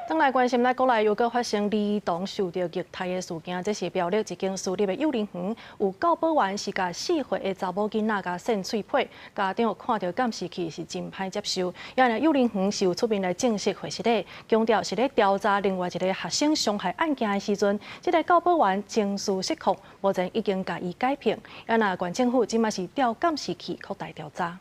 当来关心咱国内又搁发生儿童受到虐待的事件，这是苗栗一间私立的幼儿园，有教保员是甲4岁的查某囡仔甲扇喙皮，家长看到监视器是真歹接受。因为幼儿园是有出面来证实回实的，强调是咧调查另外一个学生伤害案件的时阵，这个教保员情绪失控，目前已经甲伊改评。因为县政府即马是调监视器扩大调查。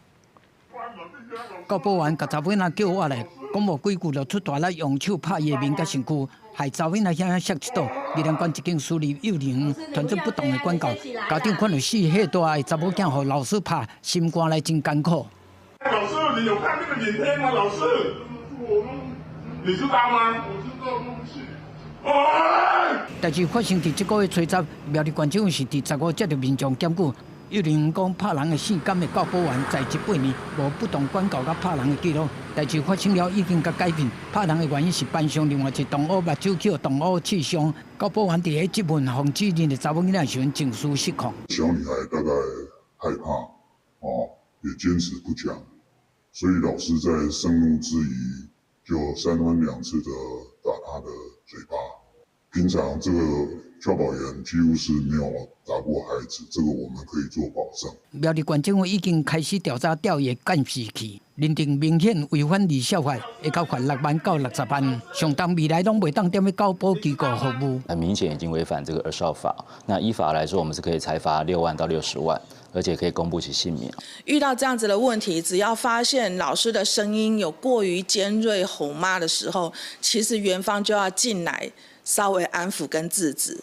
教保员甲查某仔叫我来，讲无几句就出大力，用手拍伊的面甲身躯，害查某仔遐摔一倒。宜兰县一间私立幼儿园传出不当的管教，家长看到4岁大的查某囝互老师拍，心肝来真艰苦。老师，你有看那个影片吗？老师，你知道吗？我知道，对不起。代志发生伫这个月初10，苗栗县政府是伫15接到民众检举。 幼儿园讲拍人的性感的教保员在职8年，无不当管教甲拍人的记录。代志发生了，已经甲改变。拍人的原因是班上另外一同学目睭去同学刺伤。教保员伫个质问防止人的查某囡仔时阵情绪失控。小女孩大概害怕，也坚持不讲，所以老师在盛怒之余，就3番2次的打她的嘴巴。平常这个教保员几乎是没有打过孩子，这个我们可以做保证。苗栗县政府已经开始调查调阅监视器，认定明显违反儿少法，会交罚6万到60万，上当未来拢袂当踮咧教保机构服务。很明显已经违反这个儿少法，那依法来说，我们是可以裁罚6万到60万。 而且可以公布其姓名。遇到这样子的问题，只要发现老师的声音有过于尖锐、吼骂的时候，其实园方就要进来稍微安抚跟制止。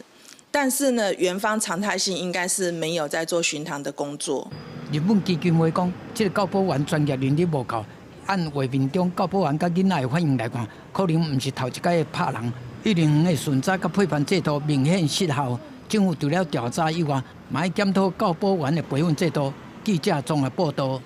但是呢，园方常态性应该是没有在做巡堂的工作。日本基金会讲，这个教保员专业能力无够，按画面中教保员甲囡仔的反应来看，可能唔是头一届的拍人。幼儿园的巡查甲配饭制度明显失效。 政府除了调查以外，嘛要检讨教保员的培训制度。记者综合报道。